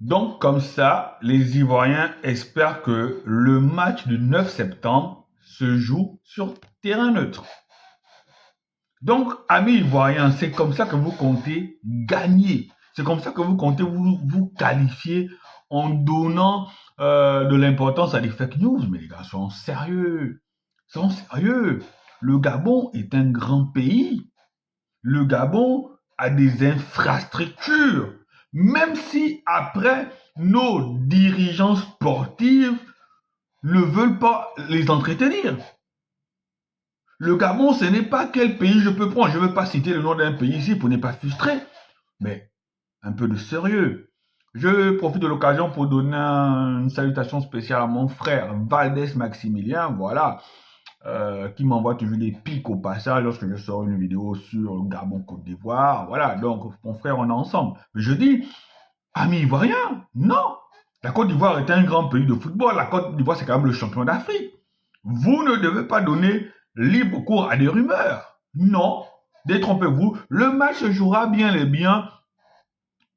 Donc, comme ça, les Ivoiriens espèrent que le match du 9 septembre se joue sur terrain neutre. Donc, amis Ivoiriens, c'est comme ça que vous comptez gagner. C'est comme ça que vous comptez vous qualifier en donnant de l'importance à des fake news. Mais les gars, soyons sérieux. Soyons sérieux. Le Gabon est un grand pays. Le Gabon a des infrastructures. Même si après, nos dirigeants sportifs ne veulent pas les entretenir. Le Gabon, ce n'est pas quel pays je peux prendre. Je ne veux pas citer le nom d'un pays ici pour ne pas frustrer. Mais un peu de sérieux. Je profite de l'occasion pour donner une salutation spéciale à mon frère Valdès Maximilien, voilà, qui m'envoie toujours des pics au passage lorsque je sors une vidéo sur le Gabon Côte d'Ivoire. Voilà, donc mon frère, on est ensemble. Mais je dis, amis ivoiriens, non. La Côte d'Ivoire est un grand pays de football. La Côte d'Ivoire, c'est quand même le champion d'Afrique. Vous ne devez pas donner libre cours à des rumeurs. Non, détrompez-vous. Le match se jouera bien et bien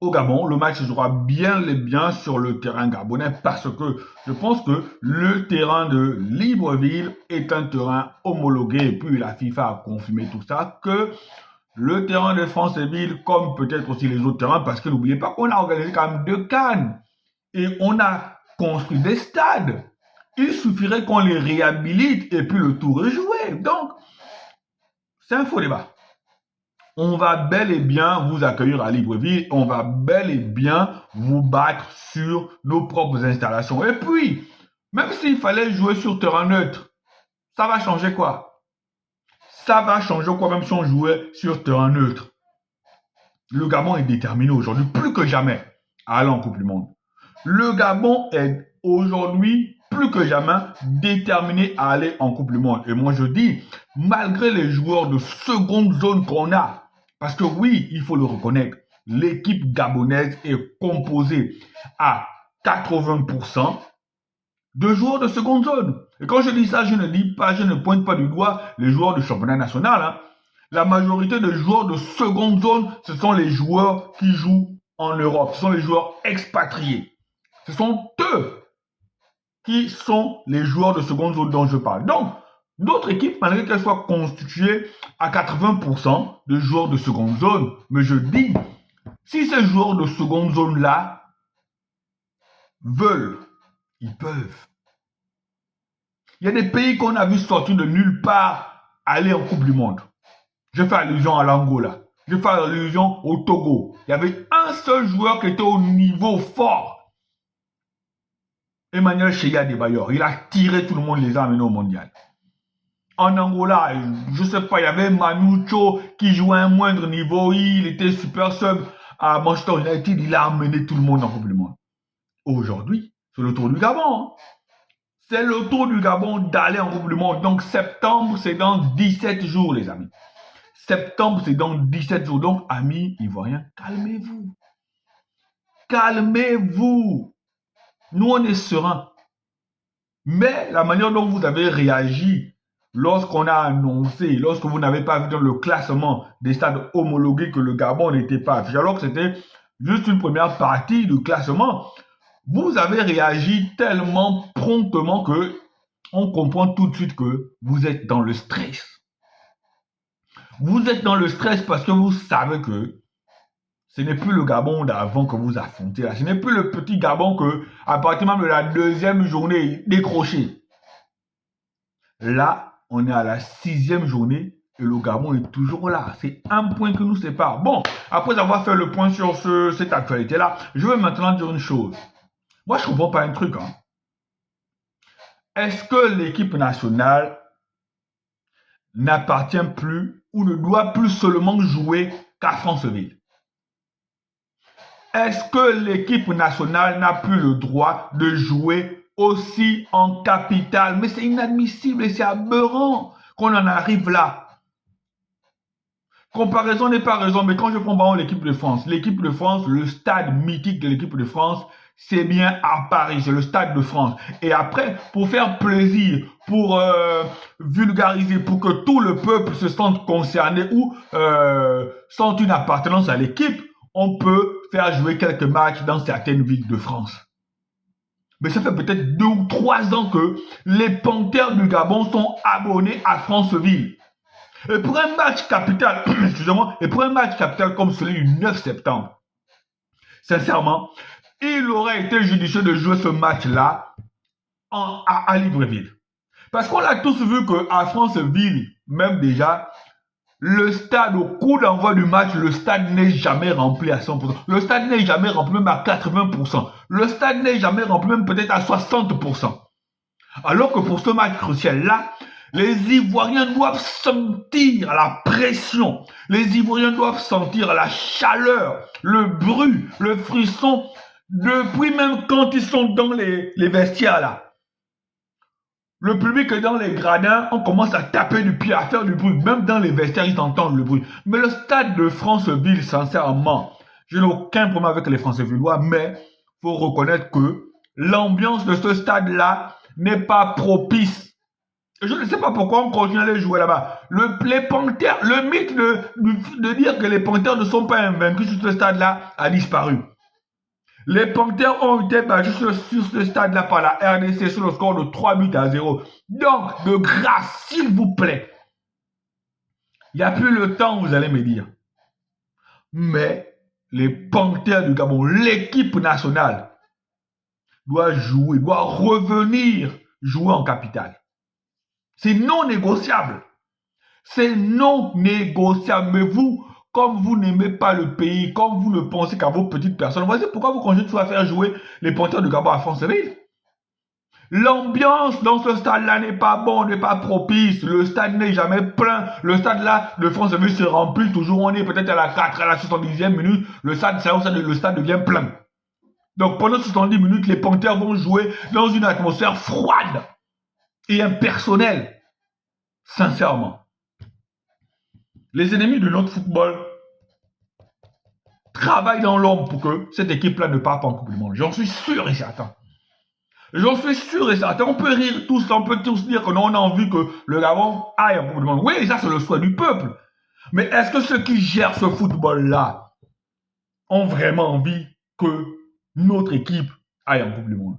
au Gabon. Le match se jouera bien et bien sur le terrain gabonais parce que je pense que le terrain de Libreville est un terrain homologué. Et puis la FIFA a confirmé tout ça que le terrain de France-Ville, comme peut-être aussi les autres terrains, parce que n'oubliez pas qu'on a organisé quand même 2 CAN et on a construit des stades. Il suffirait qu'on les réhabilite et puis le tour est joué. Donc, c'est un faux débat. On va bel et bien vous accueillir à Libreville. On va bel et bien vous battre sur nos propres installations. Et puis, même s'il fallait jouer sur terrain neutre, ça va changer quoi? Ça va changer quoi même si on jouait sur terrain neutre? Le Gabon est déterminé aujourd'hui, plus que jamais, à aller en Coupe du Monde. Le Gabon est aujourd'hui plus que jamais déterminé à aller en Coupe du Monde. Et moi je dis, malgré les joueurs de seconde zone qu'on a, parce que oui, il faut le reconnaître, l'équipe gabonaise est composée à 80% de joueurs de seconde zone. Et quand je dis ça, je ne pointe pas du doigt les joueurs du championnat national. Hein. La majorité des joueurs de seconde zone, ce sont les joueurs qui jouent en Europe. Ce sont les joueurs expatriés. Ce sont eux qui sont les joueurs de seconde zone dont je parle. Donc, notre équipe, malgré qu'elle soit constituée à 80% de joueurs de seconde zone, mais je dis, si ces joueurs de seconde zone-là veulent, ils peuvent. Il y a des pays qu'on a vu sortir de nulle part aller en Coupe du Monde. Je fais allusion à l'Angola. Je fais allusion au Togo. Il y avait un seul joueur qui était au niveau fort. Emmanuel Cheya Adebayor. Il a tiré tout le monde, les a amenés au mondial. En Angola, je ne sais pas, il y avait Manucho qui jouait à un moindre niveau. Il était super sub à Manchester United. Il a amené tout le monde en Coupe du Monde. Aujourd'hui, c'est le tour du Gabon. C'est le tour du Gabon d'aller en Coupe du Monde. Donc septembre, c'est dans 17 jours, les amis. Septembre, c'est dans 17 jours. Donc, amis ivoiriens, calmez-vous. Calmez-vous. Nous, on est sereins. Mais la manière dont vous avez réagi lorsqu'on a annoncé, lorsque vous n'avez pas vu dans le classement des stades homologués que le Gabon n'était pas affiché, alors que c'était juste une première partie du classement, vous avez réagi tellement promptement que on comprend tout de suite que vous êtes dans le stress. Vous êtes dans le stress parce que vous savez que ce n'est plus le Gabon d'avant que vous affrontez là. Ce n'est plus le petit Gabon que, à partir même de la deuxième journée, décroché. Là, on est à la 6e journée et le Gabon est toujours là. C'est un point qui nous sépare. Bon, après avoir fait le point sur cette actualité-là, je vais maintenant dire une chose. Moi, je ne comprends pas un truc. Hein. Est-ce que l'équipe nationale n'appartient plus ou ne doit plus seulement jouer qu'à Franceville? Est-ce que l'équipe nationale n'a plus le droit de jouer aussi en capitale? Mais c'est inadmissible et c'est aberrant qu'on en arrive là. Comparaison n'est pas raison, mais quand je prends l'équipe de France, le stade mythique de l'équipe de France, c'est bien à Paris, c'est le Stade de France. Et après, pour faire plaisir, pour vulgariser, pour que tout le peuple se sente concerné ou sente une appartenance à l'équipe, on peut faire jouer quelques matchs dans certaines villes de France. Mais ça fait peut-être 2 ou 3 ans que les Panthères du Gabon sont abonnés à Franceville. Et pour un match capital, excusez-moi, et pour un match capital comme celui du 9 septembre, sincèrement, il aurait été judicieux de jouer ce match-là à Libreville. Parce qu'on a tous vu qu'à Franceville, même déjà, le stade, au coup d'envoi du match, le stade n'est jamais rempli à 100%. Le stade n'est jamais rempli même à 80%. Le stade n'est jamais rempli même peut-être à 60%. Alors que pour ce match crucial-là, les Ivoiriens doivent sentir la pression. Les Ivoiriens doivent sentir la chaleur, le bruit, le frisson, depuis même quand ils sont dans les vestiaires là. Le public est dans les gradins, on commence à taper du pied, à faire du bruit. Même dans les vestiaires, ils entendent le bruit. Mais le stade de Franceville, sincèrement, je n'ai aucun problème avec les Francevillois, mais il faut reconnaître que l'ambiance de ce stade-là n'est pas propice. Je ne sais pas pourquoi on continue à aller jouer là-bas. Les Panthères, le mythe de dire que les Panthères ne sont pas invaincus sur ce stade-là a disparu. Les Panthères ont été battus sur ce stade-là par la RDC sur le score de 3-0. Donc, de grâce, s'il vous plaît, il n'y a plus le temps, vous allez me dire. Mais les Panthères du Gabon, l'équipe nationale, doit jouer, doit revenir jouer en capitale. C'est non négociable. C'est non négociable. Mais vous, comme vous n'aimez pas le pays, comme vous ne pensez qu'à vos petites personnes, voici pourquoi vous continuez toujours à faire jouer les Panthères du Gabon à Franceville. L'ambiance dans ce stade-là n'est pas bon, n'est pas propice. Le stade n'est jamais plein. Le stade-là de Franceville se remplit toujours. On est peut-être à la 4, à la 70e minute. Le stade devient plein. Donc pendant 70 minutes, les Panthères vont jouer dans une atmosphère froide et impersonnelle. Sincèrement. Les ennemis de notre football travaillent dans l'ombre pour que cette équipe-là ne parte pas en Coupe du Monde. J'en suis sûr et certain. J'en suis sûr et certain. On peut rire tous, on peut tous dire que non, on a envie que le Gabon aille en Coupe du Monde. Oui, ça c'est le souhait du peuple. Mais est-ce que ceux qui gèrent ce football-là ont vraiment envie que notre équipe aille en Coupe du Monde?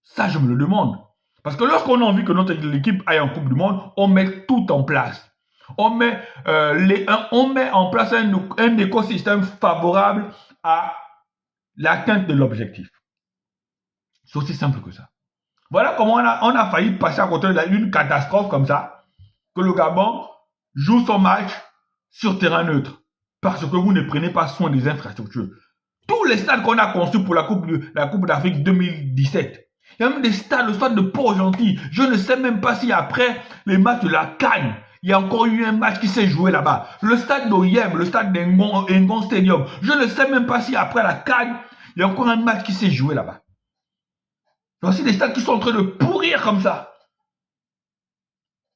Ça, je me le demande. Parce que lorsqu'on a envie que notre équipe aille en Coupe du Monde, on met tout en place. On met en place un écosystème favorable à l'atteinte de l'objectif. C'est aussi simple que ça. Voilà comment on a failli passer à côté d'une catastrophe comme ça, que le Gabon joue son match sur terrain neutre, parce que vous ne prenez pas soin des infrastructures. Tous les stades qu'on a conçus pour la Coupe d'Afrique 2017, il y a même des stades, le stade de Port-Gentil. Je ne sais même pas si après les matchs de la CAN, il y a encore eu un match qui s'est joué là-bas. Le stade d'Oyem, le stade d'Engon Stadium. Je ne sais même pas si après la CAN, il y a encore un match qui s'est joué là-bas. Voici des stades qui sont en train de pourrir comme ça.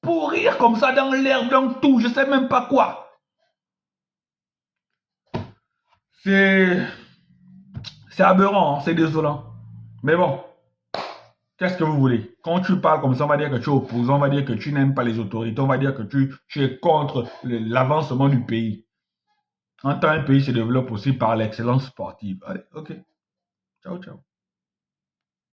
Pourrir comme ça dans l'herbe, dans tout, je ne sais même pas quoi. C'est aberrant, hein, c'est désolant. Mais bon. Qu'est-ce que vous voulez? Quand tu parles comme ça, on va dire que tu es opposant, on va dire que tu n'aimes pas les autorités, on va dire que tu es contre l'avancement du pays. En tant qu'un pays se développe aussi par l'excellence sportive. Allez, ok. Ciao, ciao.